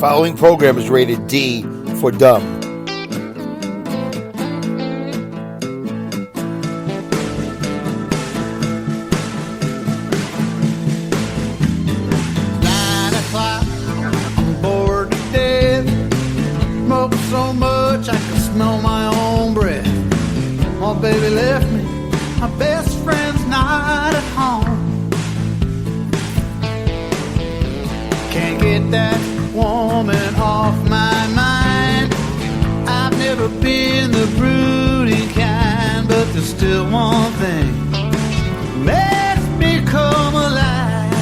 Following program is rated D for dumb. I'm bored to death. Smoke so much I can smell my own breath. My baby left me. My best friend's not at home. Can't get that woman off my mind. I've never been the brooding kind, but there's still one thing makes me come alive.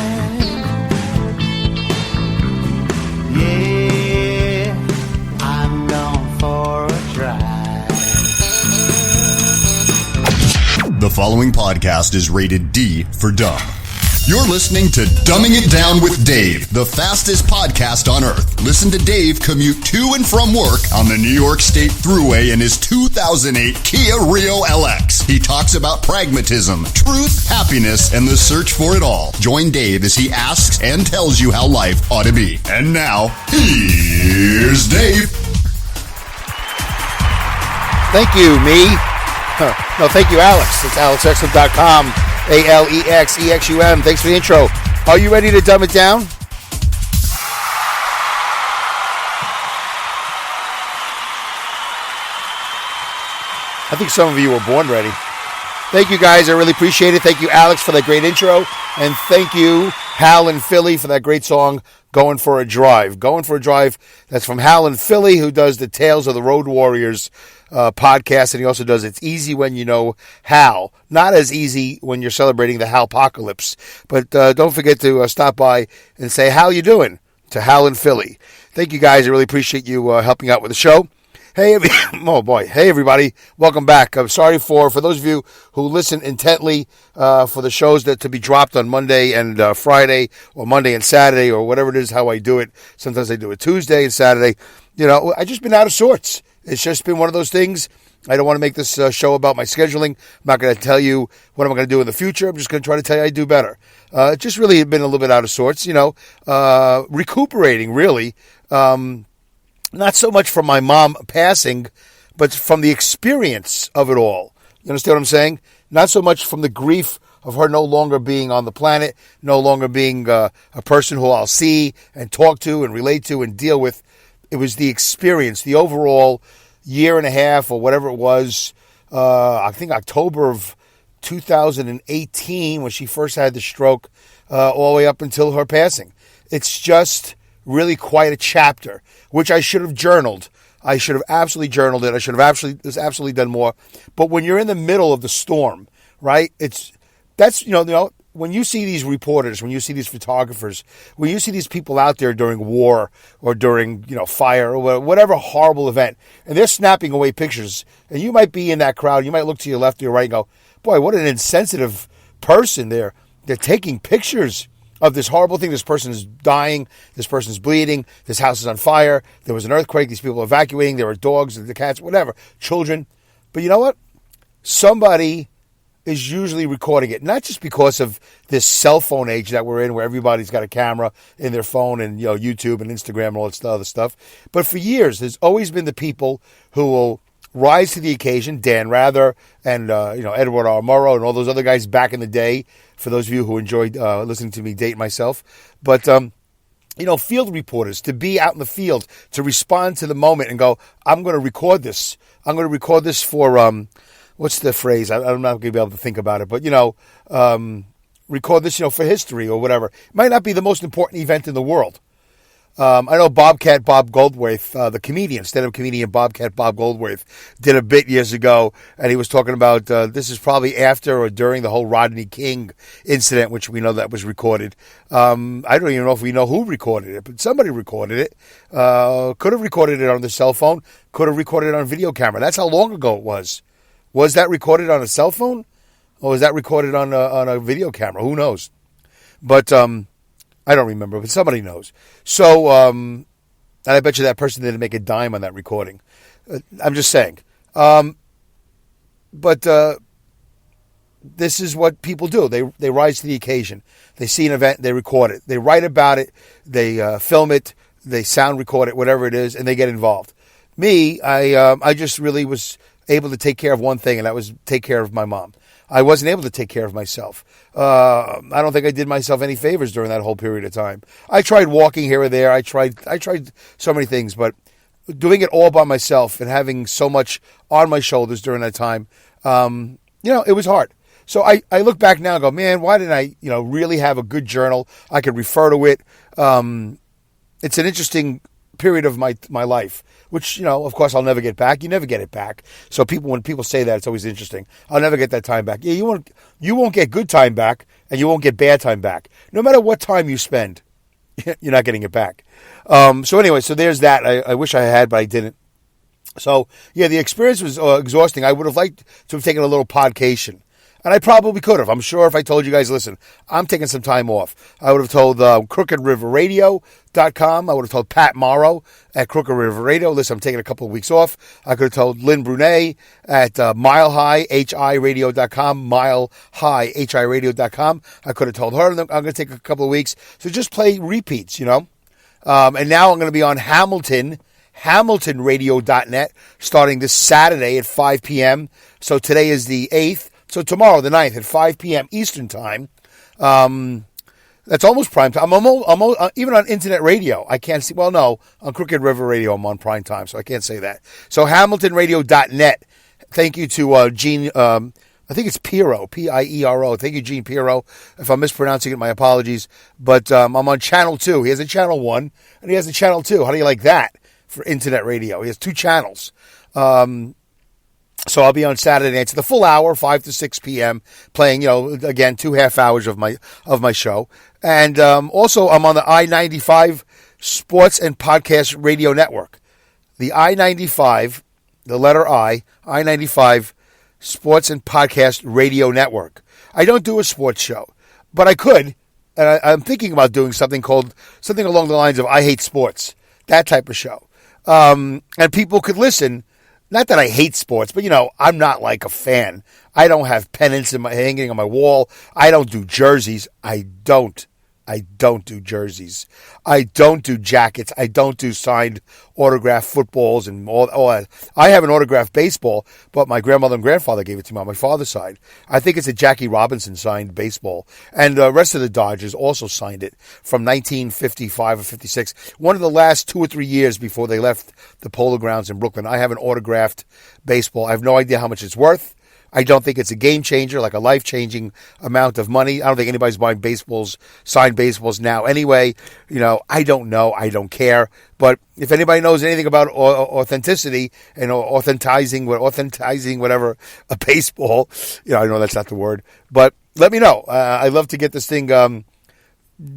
Yeah, I'm gone for a drive. The following podcast is rated D for dumb. You're listening to Dumbing It Down with Dave, the fastest podcast on earth. Listen to Dave commute to and from work on the New York State Thruway in his 2008 Kia Rio LX. He talks about pragmatism, truth, happiness, and the search for it all. Join Dave as he asks and tells you how life ought to be. And now, here's Dave. Thank you, me. No, thank you, Alex. It's alexexum.com. ALEXEXUM. Thanks for the intro. Are you ready to dumb it down? I think some of you were born ready. Thank you, guys. I really appreciate it. Thank you, Alex, for that great intro. And thank you, Hal in Philly, for that great song, Going for a Drive. Going for a Drive. That's from Hal in Philly, who does the Tales of the Road Warriors podcast, and he also does It's Easy When You Know Hal. Not as easy when you're celebrating the Halpocalypse. But don't forget to stop by and say, how you doing? To Hal in Philly. Thank you, guys. I really appreciate you helping out with the show. Hey, oh boy. Hey, everybody. Welcome back. I'm sorry for those of you who listen intently for the shows that to be dropped on Monday and Friday, or Monday and Saturday, or whatever it is, how I do it. Sometimes I do it Tuesday and Saturday. You know, I just been out of sorts. It's just been one of those things. I don't want to make this show about my scheduling. I'm not going to tell you what I'm going to do in the future. I'm just going to try to tell you I do better. Just really been a little bit out of sorts, you know, recuperating, really. Not so much from my mom passing, but from the experience of it all. You understand what I'm saying? Not so much from the grief of her no longer being on the planet, no longer being a person who I'll see and talk to and relate to and deal with. It was the experience, the overall year and a half or whatever it was, I think October of 2018 when she first had the stroke, all the way up until her passing. It's just really quite a chapter, which I should have journaled. I should have absolutely journaled it. I should have absolutely done more. But when you're in the middle of the storm, right, that's when you see these reporters, when you see these photographers, when you see these people out there during war or during, fire or whatever horrible event, and they're snapping away pictures, and you might be in that crowd, you might look to your left or your right and go, boy, what an insensitive person. They're taking pictures of this horrible thing. This person is dying. This person is bleeding. This house is on fire. There was an earthquake. These people are evacuating. There are dogs, the cats, whatever, children. But you know what? Somebody is usually recording it, not just because of this cell phone age that we're in where everybody's got a camera in their phone and YouTube and Instagram and all that other stuff, but for years there's always been the people who will rise to the occasion. Dan Rather and Edward R. Murrow and all those other guys back in the day, for those of you who enjoyed listening to me date myself. But field reporters, to be out in the field, to respond to the moment and go, I'm going to record this. I'm going to record this for what's the phrase? I'm not going to be able to think about it, but, record this, for history or whatever. It might not be the most important event in the world. I know Bobcat Bob Goldthwait, the comedian, stand-up comedian Bobcat Bob Goldthwait, did a bit years ago, and he was talking about this is probably after or during the whole Rodney King incident, which we know that was recorded. I don't even know if we know who recorded it, but somebody recorded it. Could have recorded it on the cell phone, could have recorded it on video camera. That's how long ago it was. Was that recorded on a cell phone? Or was that recorded on a video camera? Who knows? But I don't remember, but somebody knows. So, and I bet you that person didn't make a dime on that recording. I'm just saying. But this is what people do. They rise to the occasion. They see an event, they record it. They write about it. They film it. they sound record it, whatever it is, and they get involved. Me, I just really was able to take care of one thing, and that was take care of my mom. I wasn't able to take care of myself. I don't think I did myself any favors during that whole period of time. I tried walking here or there. I tried so many things, but doing it all by myself and having so much on my shoulders during that time, it was hard. So I look back now and go, man, why didn't I, really have a good journal? I could refer to it. It's an interesting period of my life, which, of course, I'll never get back. You never get it back. So when people say that, it's always interesting. I'll never get that time back. Yeah, you won't get good time back, and you won't get bad time back. No matter what time you spend, you're not getting it back. So anyway, so there's that. I wish I had, but I didn't. So, yeah, the experience was exhausting. I would have liked to have taken a little podcation. And I probably could have. I'm sure if I told you guys, listen, I'm taking some time off. I would have told crookedriverradio.com. I would have told Pat Morrow at Crooked River Radio, listen, I'm taking a couple of weeks off. I could have told Lynn Brunet at milehighhiradio.com, milehighhiradio.com. I could have told her I'm going to take a couple of weeks. So just play repeats, And now I'm going to be on hamiltonradio.net, starting this Saturday at 5 p.m. So today is the 8th. So tomorrow, the 9th, at 5 p.m. Eastern Time. That's almost prime time. I'm almost even on internet radio. I can't see. Well, no, on Crooked River Radio, I'm on prime time, so I can't say that. So hamiltonradio.net. Thank you to Gene. I think it's Piero, Piero. Thank you, Gene Piero. If I'm mispronouncing it, my apologies. But I'm on Channel 2. He has a Channel 1, and he has a Channel 2. How do you like that for internet radio? He has 2 channels. So I'll be on Saturday nights, the full hour, 5 to 6 p.m., playing, again, 2 half hours of my show. And also I'm on the I-95 Sports and Podcast Radio Network. The I-95, the letter I-95 Sports and Podcast Radio Network. I don't do a sports show, but I could. And I'm thinking about doing something along the lines of I Hate Sports, that type of show. And people could listen. Not that I hate sports, but, I'm not like a fan. I don't have pennants hanging on my wall. I don't do jerseys. I don't do jerseys. I don't do jackets. I don't do signed autographed footballs and all that. I have an autographed baseball, but my grandmother and grandfather gave it to me on my father's side. I think it's a Jackie Robinson signed baseball. And the rest of the Dodgers also signed it from 1955 or 56. One of the last 2 or 3 years before they left the Polo Grounds in Brooklyn, I have an autographed baseball. I have no idea how much it's worth. I don't think it's a game changer, like a life-changing amount of money. I don't think anybody's buying signed baseballs now anyway. I don't know. I don't care. But if anybody knows anything about authenticity and authentizing whatever, a baseball, I know that's not the word. But let me know. I'd love to get this thing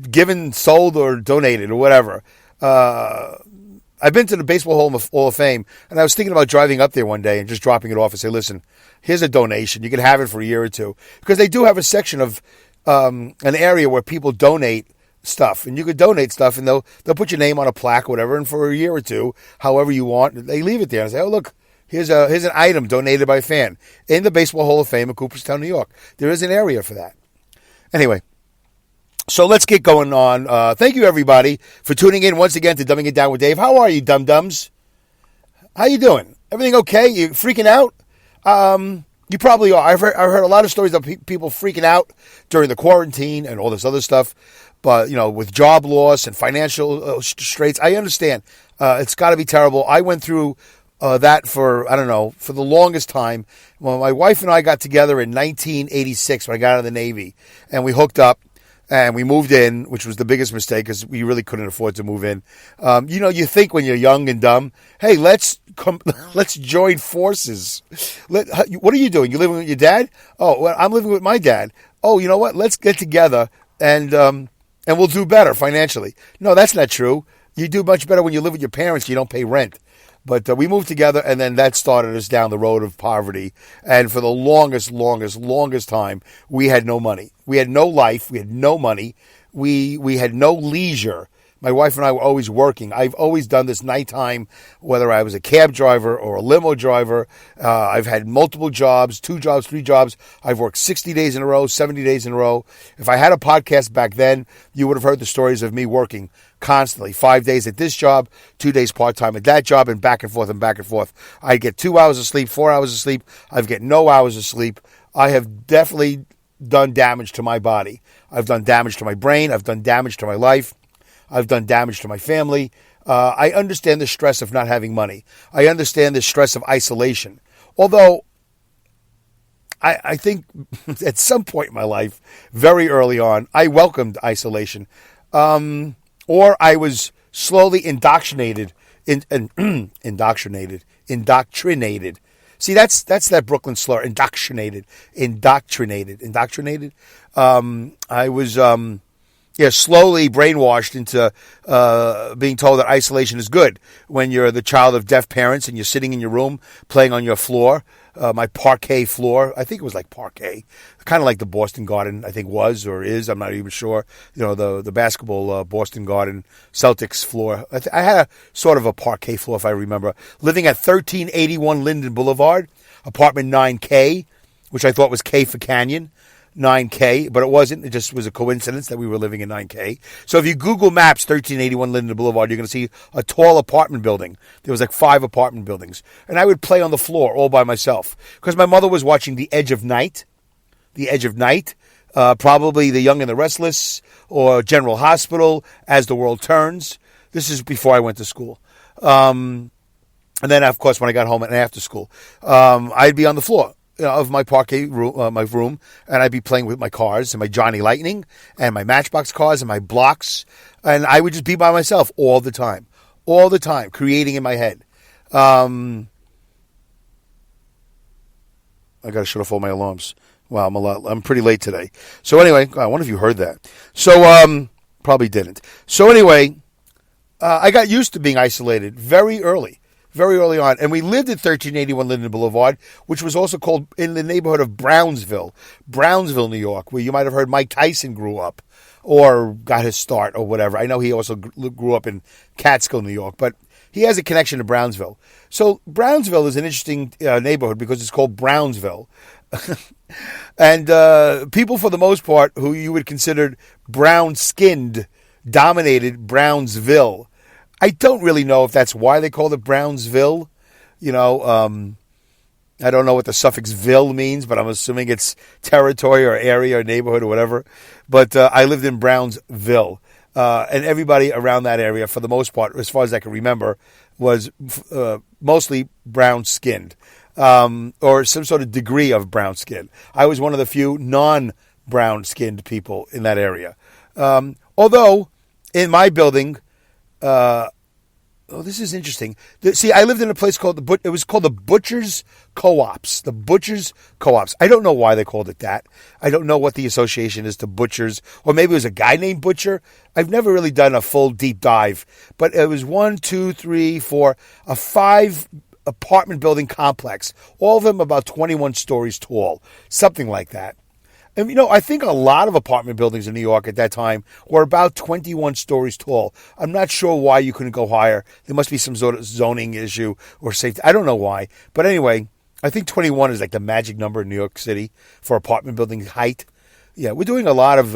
given, sold, or donated or whatever. I've been to the Baseball Hall of Fame, and I was thinking about driving up there one day and just dropping it off and say, listen, here's a donation. You can have it for a year or two. Because they do have a section of an area where people donate stuff. And you could donate stuff, and they'll put your name on a plaque or whatever, and for a year or two, however you want, they leave it there. And say, oh, look, here's an item donated by a fan in the Baseball Hall of Fame in Cooperstown, New York. There is an area for that. Anyway. So let's get going on. Thank you, everybody, for tuning in once again to Dumbing It Down with Dave. How are you, dum-dums? How you doing? Everything okay? You freaking out? You probably are. I've heard a lot of stories of people freaking out during the quarantine and all this other stuff. But, with job loss and financial straits, I understand. It's got to be terrible. I went through that for the longest time. Well, my wife and I got together in 1986 when I got out of the Navy, and we hooked up. And we moved in, which was the biggest mistake because we really couldn't afford to move in. You think when you're young and dumb, hey, let's join forces. What are you doing? You living with your dad? Oh, well, I'm living with my dad. Oh, you know what? Let's get together and we'll do better financially. No, that's not true. You do much better when you live with your parents. You don't pay rent. But we moved together, and then that started us down the road of poverty. And for the longest time, we had no money. We had no life. We had no money. We had no leisure. My wife and I were always working. I've always done this nighttime, whether I was a cab driver or a limo driver. I've had multiple jobs, 2 jobs, 3 jobs. I've worked 60 days in a row, 70 days in a row. If I had a podcast back then, you would have heard the stories of me working constantly. 5 days at this job, 2 days part-time at that job, and back and forth and back and forth. I'd get 2 hours of sleep, 4 hours of sleep. I'd get no hours of sleep. I have definitely done damage to my body. I've done damage to my brain. I've done damage to my life. I've done damage to my family. I understand the stress of not having money. I understand the stress of isolation. Although, I think at some point in my life, very early on, I welcomed isolation. Or I was slowly indoctrinated. Indoctrinated. See, that's that Brooklyn slur. Indoctrinated. I was slowly brainwashed into being told that isolation is good when you're the child of deaf parents and you're sitting in your room playing on your floor, my parquet floor. I think it was like parquet, kind of like the Boston Garden, I think was or is. I'm not even sure. The basketball Boston Garden Celtics floor. I had a sort of a parquet floor, if I remember. Living at 1381 Linden Boulevard, apartment 9K, which I thought was K for Canyon. 9K, but it wasn't. It just was a coincidence that we were living in 9K. So if you Google Maps 1381 Linden Boulevard, you're going to see a tall apartment building. There was like 5 apartment buildings. And I would play on the floor all by myself because my mother was watching The Edge of Night. Probably The Young and the Restless or General Hospital, As the World Turns. This is before I went to school. And then, of course, when I got home and after school, I'd be on the floor of my parquet room, my room, and I'd be playing with my cars and my Johnny Lightning and my Matchbox cars and my blocks, and I would just be by myself all the time, creating in my head. I got to shut off all my alarms. Wow, I'm pretty late today. So anyway, I wonder if you heard that. So probably didn't. So anyway, I got used to being isolated very early on. And we lived at 1381 Linden Boulevard, which was also called in the neighborhood of Brownsville, New York, where you might have heard Mike Tyson grew up or got his start or whatever. I know he also grew up in Catskill, New York, but he has a connection to Brownsville. So Brownsville is an interesting neighborhood because it's called Brownsville. And people, for the most part, who you would consider brown-skinned, dominated Brownsville. I don't really know if that's why they call it Brownsville. I don't know what the suffix "ville" means, but I'm assuming it's territory or area or neighborhood or whatever. But I lived in Brownsville, and everybody around that area, for the most part, as far as I can remember, was mostly brown-skinned or some sort of degree of brown skin. I was one of the few non-brown-skinned people in that area. Although, in my building... this is interesting. I lived in a place called it was called the Butchers Co-ops. The Butchers Co-ops. I don't know why they called it that. I don't know what the association is to butchers, or maybe it was a guy named Butcher. I've never really done a full deep dive, but it was 1, 2, 3, 4, a 5 apartment building complex. All of them about 21 stories tall, something like that. And, I think a lot of apartment buildings in New York at that time were about 21 stories tall. I'm not sure why you couldn't go higher. There must be some sort of zoning issue or safety. I don't know why. But anyway, I think 21 is like the magic number in New York City for apartment building height. Yeah, we're doing a lot of,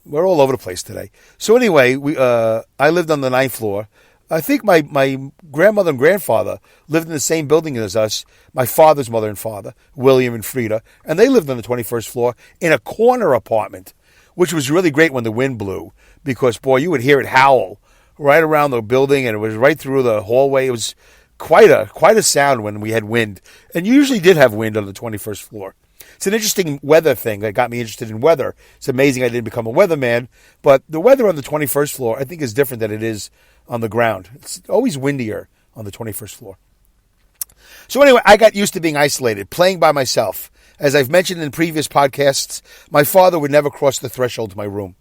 we're all over the place today. So anyway, I lived on the 9th floor. I think my grandmother and grandfather lived in the same building as us, my father's mother and father, William and Frida, and they lived on the 21st floor in a corner apartment, which was really great when the wind blew because, boy, you would hear it howl right around the building, and it was right through the hallway. It was quite a sound when we had wind, and you usually did have wind on the 21st floor. It's an interesting weather thing that got me interested in weather. It's amazing I didn't become a weatherman, but the weather on the 21st floor I think is different than it is on the ground. It's always windier on the 21st floor. So anyway, I got used to being isolated, playing by myself. As I've mentioned in previous podcasts, my father would never cross the threshold to my room.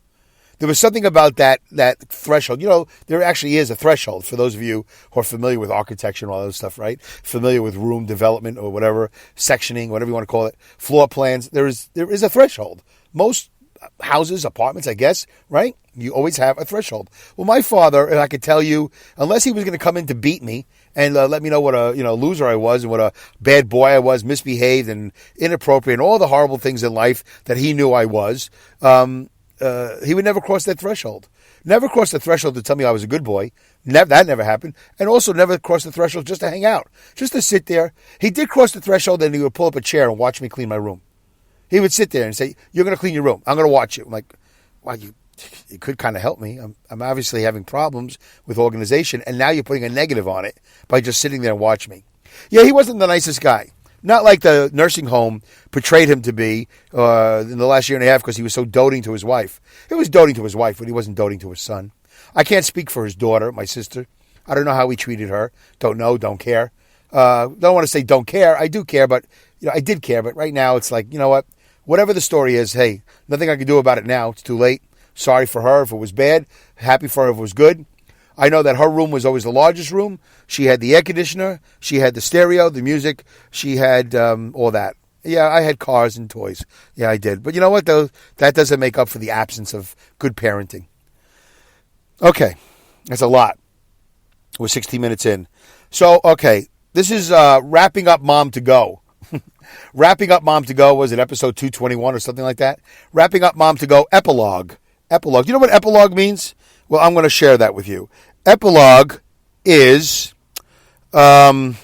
There was something about that threshold. There actually is a threshold for those of you who are familiar with architecture and all that stuff, right? Familiar with room development or whatever, sectioning, whatever you want to call it, floor plans. There is a threshold. houses, apartments, I guess, right? You always have a threshold. Well, my father, and I could tell you, unless he was going to come in to beat me and let me know what a loser I was and what a bad boy I was, misbehaved and inappropriate, and all the horrible things in life that he knew I was, he would never cross that threshold. Never cross the threshold to tell me I was a good boy. That never happened. And also never cross the threshold just to hang out, just to sit there. He did cross the threshold, and he would pull up a chair and watch me clean my room. He would sit there and say, "You're going to clean your room. I'm going to watch it." I'm like, "Well, you could kind of help me. I'm obviously having problems with organization, and now you're putting a negative on it by just sitting there and watch me." Yeah, he wasn't the nicest guy. Not like the nursing home portrayed him to be in the last year and a half because he was so doting to his wife. He was doting to his wife, but he wasn't doting to his son. I can't speak for his daughter, my sister. I don't know how he treated her. Don't know, don't care. Don't want to say don't care. I do care, but I did care. But right now it's like, you know what? Whatever the story is, hey, nothing I can do about it now. It's too late. Sorry for her if it was bad. Happy for her if it was good. I know that her room was always the largest room. She had the air conditioner. She had the stereo, the music. She had all that. Yeah, I had cars and toys. Yeah, I did. But you know what, though? That doesn't make up for the absence of good parenting. Okay, that's a lot. We're 16 minutes in. So, okay, this is Wrapping Up Mom to Go. Wrapping Up Mom to Go, was it episode 221 or something like that? Wrapping Up Mom to Go, Epilogue. Epilogue. Do you know what epilogue means? Well, I'm going to share that with you. Epilogue is, I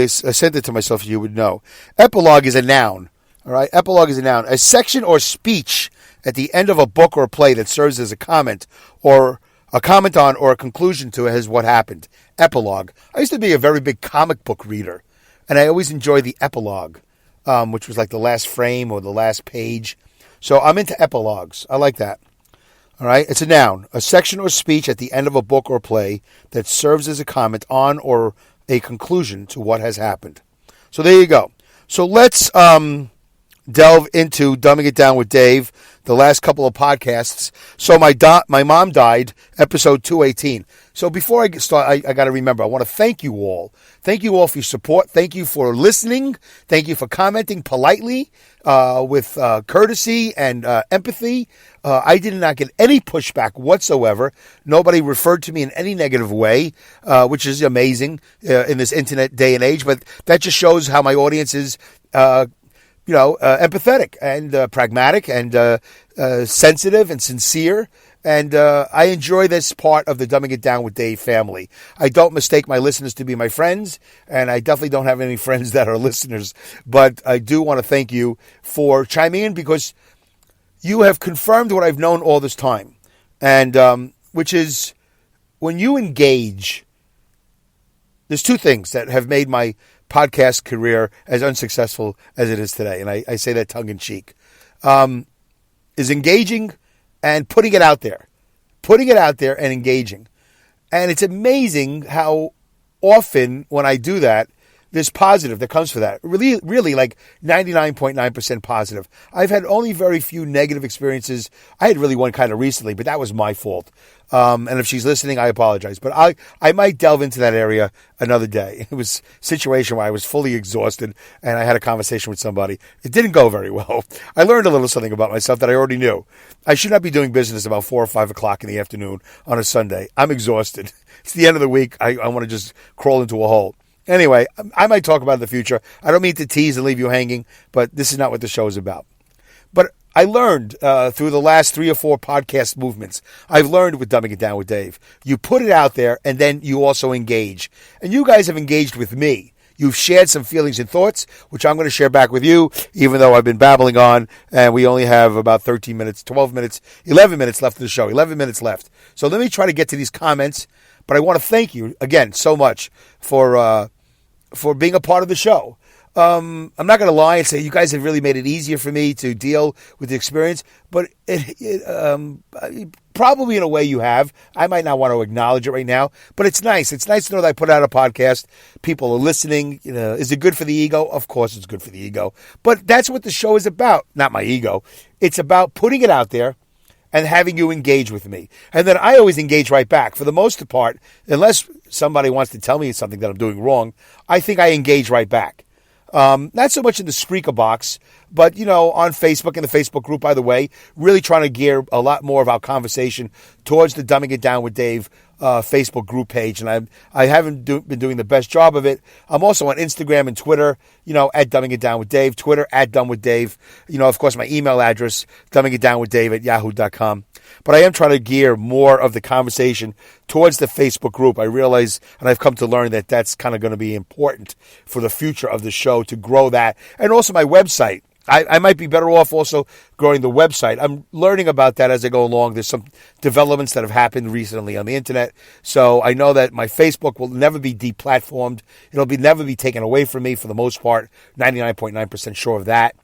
sent it to myself so you would know. Epilogue is a noun. All right, epilogue is a noun. A section or speech at the end of a book or a play that serves as a comment or a comment on or a conclusion to what happened. Epilogue. I used to be a very big comic book reader, and I always enjoyed the epilogue, which was like the last frame or the last page. So I'm into epilogues. I like that. All right, it's a noun. A section or speech at the end of a book or play that serves as a comment on or a conclusion to what has happened. So there you go. So let's delve into Dumbing It Down with Dave, the last couple of podcasts. So my mom died, episode 218. So before I get started, I got to remember, I want to thank you all. Thank you all for your support. Thank you for listening. Thank you for commenting politely, with courtesy and empathy. I did not get any pushback whatsoever. Nobody referred to me in any negative way, which is amazing in this internet day and age. But that just shows how my audience is empathetic and pragmatic and sensitive and sincere. And I enjoy this part of the Dumbing It Down with Dave family. I don't mistake my listeners to be my friends, and I definitely don't have any friends that are listeners. But I do want to thank you for chiming in, because you have confirmed what I've known all this time. And which is, when you engage, there's two things that have made my podcast career as unsuccessful as it is today, and I say that tongue-in-cheek, is engaging and putting it out there and engaging. And it's amazing how often when I do that, there's positive that comes for that. Really like 99.9% positive. I've had only very few negative experiences. I had really one kind of recently, but that was my fault. And if she's listening, I apologize. But I might delve into that area another day. It was a situation where I was fully exhausted and I had a conversation with somebody. It didn't go very well. I learned a little something about myself that I already knew. I should not be doing business about 4 or 5 o'clock in the afternoon on a Sunday. I'm exhausted. It's the end of the week. I want to just crawl into a hole. Anyway, I might talk about it in the future. I don't mean to tease and leave you hanging, but this is not what the show is about. But I learned through the last 3 or 4 podcast movements, I've learned with Dumbing It Down with Dave. You put it out there, and then you also engage. And you guys have engaged with me. You've shared some feelings and thoughts, which I'm going to share back with you, even though I've been babbling on, and we only have about 13 minutes, 12 minutes, 11 minutes left of the show, 11 minutes left. So let me try to get to these comments, but I want to thank you, again, so much for being a part of the show. I'm not going to lie and say you guys have really made it easier for me to deal with the experience, but probably in a way you have. I might not want to acknowledge it right now, but it's nice. It's nice to know that I put out a podcast. People are listening. Is it good for the ego? Of course it's good for the ego. But that's what the show is about. Not my ego. It's about putting it out there and having you engage with me. And then I always engage right back. For the most part, unless somebody wants to tell me something that I'm doing wrong, I think I engage right back. Not so much in the Spreaker box, but, on Facebook, in the Facebook group, by the way, really trying to gear a lot more of our conversation towards the Dumbing It Down with Dave Facebook group page, and I haven't been doing the best job of it. I'm also on Instagram and Twitter, at Dumbing It Down with Dave, Twitter at Dumb with Dave. Of course, my email address, dumbingitdownwithdave@yahoo.com. But I am trying to gear more of the conversation towards the Facebook group. I realize, and I've come to learn that that's kind of going to be important for the future of the show, to grow that. And also my website. I might be better off also growing the website. I'm learning about that as I go along. There's some developments that have happened recently on the internet. So I know that my Facebook will never be deplatformed. It'll never be taken away from me for the most part. 99.9% sure of that.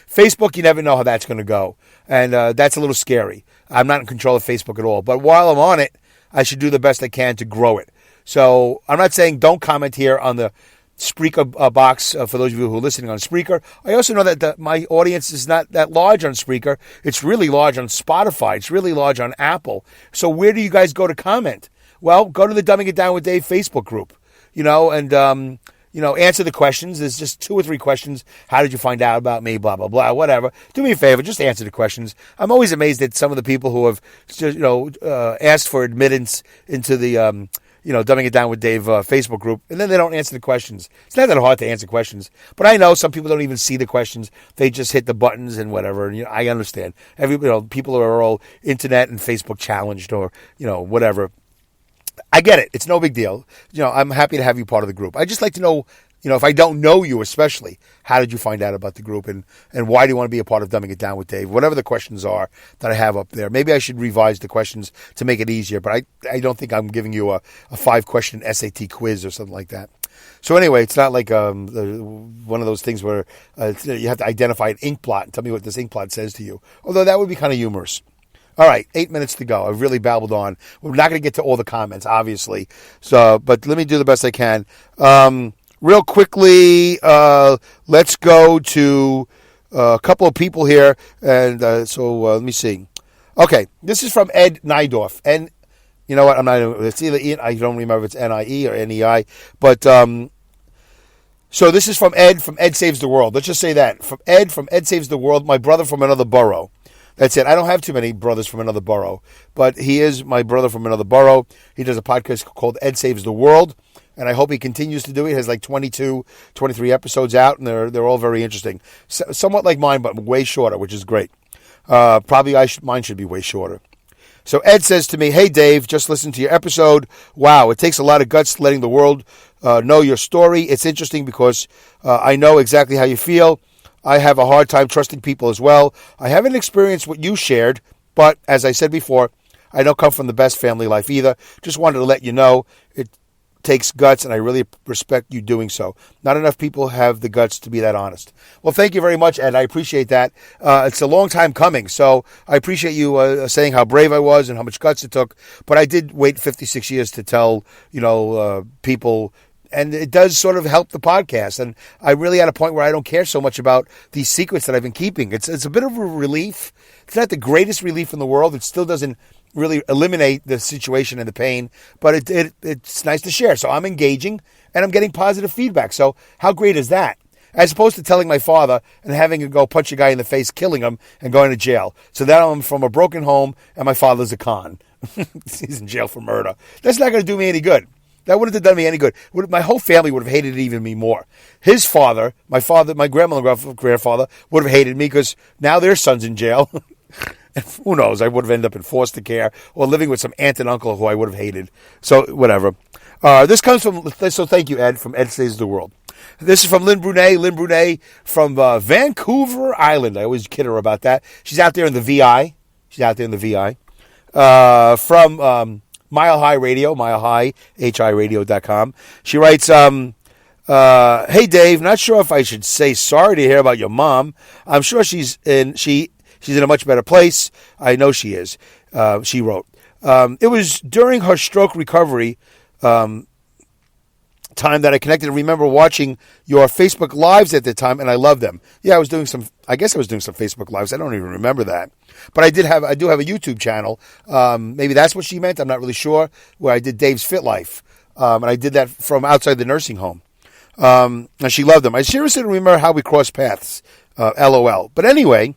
Facebook, you never know how that's going to go. And that's a little scary. I'm not in control of Facebook at all. But while I'm on it, I should do the best I can to grow it. So I'm not saying don't comment here on the Spreaker box for those of you who are listening on Spreaker. I also know that my audience is not that large on Spreaker. It's really large on Spotify. It's really large on Apple. So where do you guys go to comment? Well, go to the Dumbing It Down with Dave Facebook group, and answer the questions. There's just 2 or 3 questions. How did you find out about me? Blah, blah, blah, whatever. Do me a favor. Just answer the questions. I'm always amazed at some of the people who have, asked for admittance into the, Dumbing It Down with Dave Facebook group, and then they don't answer the questions. It's not that hard to answer questions, but I know some people don't even see the questions. They just hit the buttons and whatever, and I understand. People are all internet and Facebook challenged or, whatever. I get it. It's no big deal. I'm happy to have you part of the group. I just like to know, if I don't know you especially, how did you find out about the group and why do you want to be a part of Dumbing It Down with Dave? Whatever the questions are that I have up there. Maybe I should revise the questions to make it easier, but I don't think I'm giving you a 5-question SAT quiz or something like that. So anyway, it's not like one of those things where you have to identify an ink blot and tell me what this ink blot says to you. Although that would be kind of humorous. All right, 8 minutes to go. I've really babbled on. We're not going to get to all the comments, obviously. But let me do the best I can. Real quickly, let's go to a couple of people here. And let me see. Okay, this is from Ed Nydorf. And you know what? It's either I don't remember if it's N-I-E or N-E-I. But so this is from Ed Saves the World. Let's just say that. From Ed Saves the World, my brother from another borough. That's it. I don't have too many brothers from another borough, but he is my brother from another borough. He does a podcast called Ed Saves the World, and I hope he continues to do it. He has like 22, 23 episodes out, and they're all very interesting. Somewhat like mine, but way shorter, which is great. Probably mine should be way shorter. So Ed says to me, "Hey Dave, just listened to your episode. Wow, it takes a lot of guts letting the world know your story. It's interesting because I know exactly how you feel. I have a hard time trusting people as well. I haven't experienced what you shared, but as I said before, I don't come from the best family life either. Just wanted to let you know it takes guts, and I really respect you doing so. Not enough people have the guts to be that honest." Well, thank you very much, Ed. I appreciate that. It's a long time coming, so I appreciate you saying how brave I was and how much guts it took. But I did wait 56 years to tell, people. And it does sort of help the podcast. And I'm really at a point where I don't care so much about these secrets that I've been keeping. It's a bit of a relief. It's not the greatest relief in the world. It still doesn't really eliminate the situation and the pain, but it's nice to share. So I'm engaging, and I'm getting positive feedback. So how great is that? As opposed to telling my father and having him go punch a guy in the face, killing him, and going to jail. So now I'm from a broken home, and my father's a con. He's in jail for murder. That's not going to do me any good. That wouldn't have done me any good. My whole family would have hated it even me more. His father, my grandmother and grandfather would have hated me because now their son's in jail. And who knows, I would have ended up in foster care or living with some aunt and uncle who I would have hated. So, whatever. This comes from, so thank you, Ed, from Ed Saves the World. This is from Lynn Brunet. Lynn Brunet from Vancouver Island. I always kid her about that. She's out there in the VI. From Mile High Radio, HiRadio.com. She writes, "Hey Dave, not sure if I should say sorry to hear about your mom. I'm sure she's in a much better place. I know she is." She wrote, "It was during her stroke recovery time that I connected. I remember watching your Facebook Lives at the time, and I loved them." Yeah, I guess I was doing some Facebook Lives. I don't even remember that. But I do have a YouTube channel. Maybe that's what she meant. I'm not really sure. Where I did Dave's Fit Life. And I did that from outside the nursing home. And she loved them. I seriously don't remember how we crossed paths. LOL. But anyway,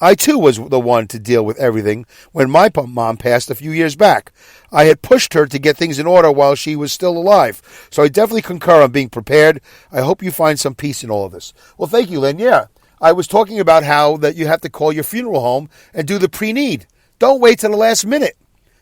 I too was the one to deal with everything when my mom passed a few years back. I had pushed her to get things in order while she was still alive. So I definitely concur on being prepared. I hope you find some peace in all of this. Well, thank you, Lynn. Yeah, I was talking about how that you have to call your funeral home and do the pre-need. Don't wait till the last minute,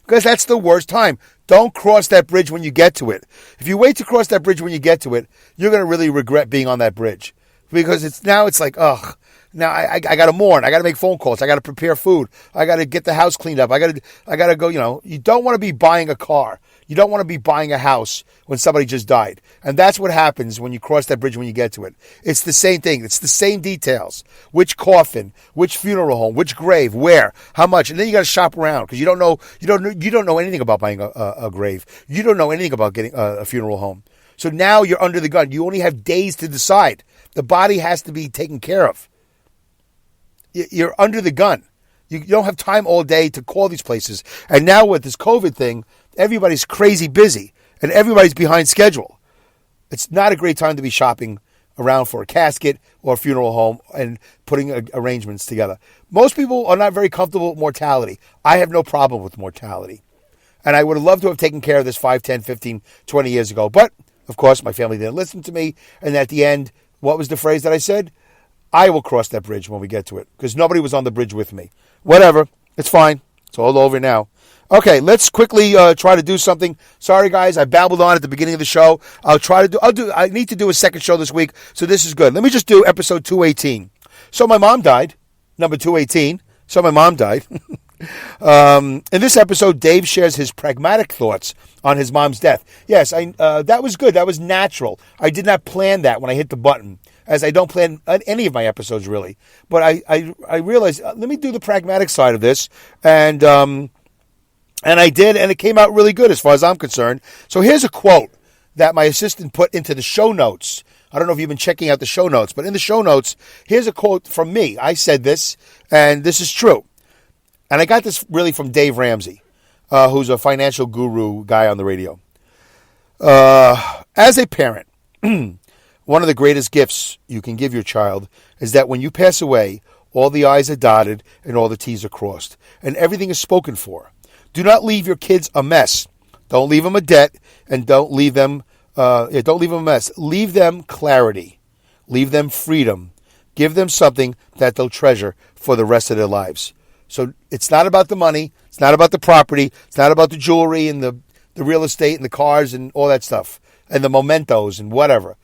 because that's the worst time. Don't cross that bridge when you get to it. If you wait to cross that bridge when you get to it, you're going to really regret being on that bridge. Because it's like, ugh, now I got to mourn. I got to make phone calls. I got to prepare food. I got to get the house cleaned up. I got to go, you don't want to be buying a car. You don't want to be buying a house when somebody just died. And that's what happens when you cross that bridge when you get to it. It's the same thing. It's the same details. Which coffin, which funeral home, which grave, where, how much. And then you got to shop around because you don't know anything about buying a grave. You don't know anything about getting a funeral home. So now you're under the gun. You only have days to decide. The body has to be taken care of. You're under the gun. You don't have time all day to call these places. And now with this COVID thing, everybody's crazy busy and everybody's behind schedule. It's not a great time to be shopping around for a casket or a funeral home and putting arrangements together. Most people are not very comfortable with mortality. I have no problem with mortality. And I would have loved to have taken care of this 5, 10, 15, 20 years ago. But, of course, my family didn't listen to me. And at the end, what was the phrase that I said? I will cross that bridge when we get to it, because nobody was on the bridge with me. Whatever. It's fine. It's all over now. Okay, let's quickly try to do something. Sorry, guys, I babbled on at the beginning of the show. I need to do a second show this week, so this is good. Let me just do episode 218. So my mom died. Number 218. So my mom died. In this episode, Dave shares his pragmatic thoughts on his mom's death. Yes, that was good. That was natural. I did not plan that when I hit the button, as I don't plan any of my episodes, really. But I realized, let me do the pragmatic side of this, and I did, and it came out really good as far as I'm concerned. So here's a quote that my assistant put into the show notes. I don't know if you've been checking out the show notes, but in the show notes, here's a quote from me. I said this, and this is true. And I got this really from Dave Ramsey, who's a financial guru guy on the radio. As a parent, one of the greatest gifts you can give your child is that when you pass away, all the I's are dotted and all the T's are crossed, and everything is spoken for. Do not leave your kids a mess. Don't leave them a debt, and don't leave them a mess. Leave them clarity. Leave them freedom. Give them something that they'll treasure for the rest of their lives. So it's not about the money. It's not about the property. It's not about the jewelry and the real estate and the cars and all that stuff and the mementos and whatever.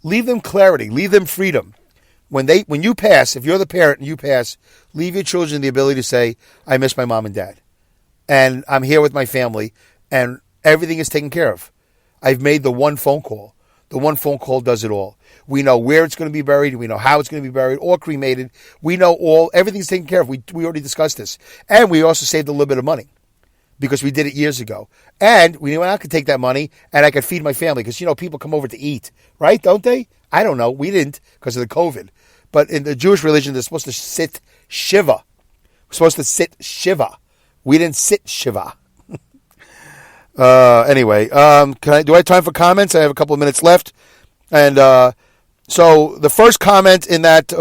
Leave them clarity. Leave them freedom. When you pass, if you're the parent and you pass, leave your children the ability to say, I miss my mom and dad. And I'm here with my family, and everything is taken care of. I've made the one phone call. The one phone call does it all. We know where it's going to be buried. We know how it's going to be buried or cremated. We know everything's taken care of. We already discussed this. And we also saved a little bit of money because we did it years ago. And we knew I could take that money and I could feed my family because, people come over to eat, right? Don't they? I don't know. We didn't because of the COVID. But in the Jewish religion, they're supposed to sit Shiva. We're supposed to sit Shiva. We didn't sit Shiva. Anyway, do I have time for comments? I have a couple of minutes left. And so the first comment in that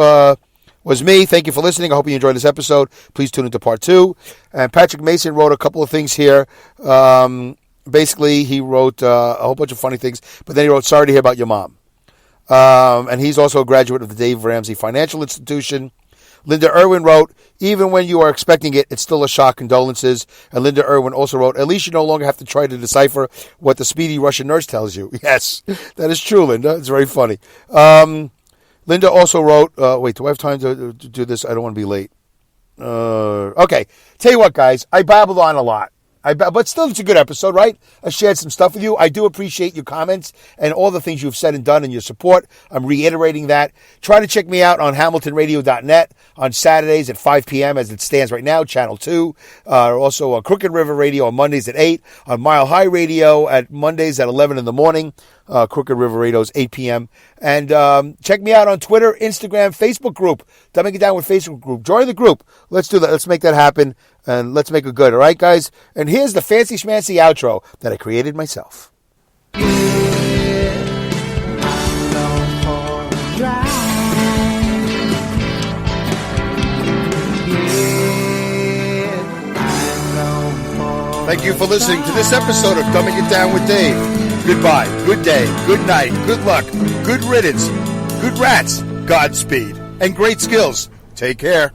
was me. Thank you for listening. I hope you enjoyed this episode. Please tune into part 2. And Patrick Mason wrote a couple of things here. Basically, he wrote a whole bunch of funny things. But then he wrote, sorry to hear about your mom. And he's also a graduate of the Dave Ramsey Financial Institution. Linda Irwin wrote, even when you are expecting it, it's still a shock. Condolences. And Linda Irwin also wrote, at least you no longer have to try to decipher what the speedy Russian nurse tells you. Yes, that is true, Linda. It's very funny. Linda also wrote, wait, do I have time to do this? I don't want to be late. Okay. Tell you what, guys, I babbled on a lot. But still, it's a good episode, right? I shared some stuff with you. I do appreciate your comments and all the things you've said and done and your support. I'm reiterating that. Try to check me out on HamiltonRadio.net on Saturdays at 5 p.m. as it stands right now, Channel 2. Also on Crooked River Radio on Mondays at 8. On Mile High Radio at Mondays at 11 in the morning. Crooked River Radio's 8 p.m. And check me out on Twitter, Instagram, Facebook group. Dumbing It Down with Facebook group. Join the group. Let's do that. Let's make that happen. And let's make it good. All right, guys? And here's the fancy schmancy outro that I created myself. Yeah, Thank you for listening to this episode of Dumbing It Down with Dave. Goodbye, good day, good night, good luck, good riddance, good rats, Godspeed, and great skills. Take care.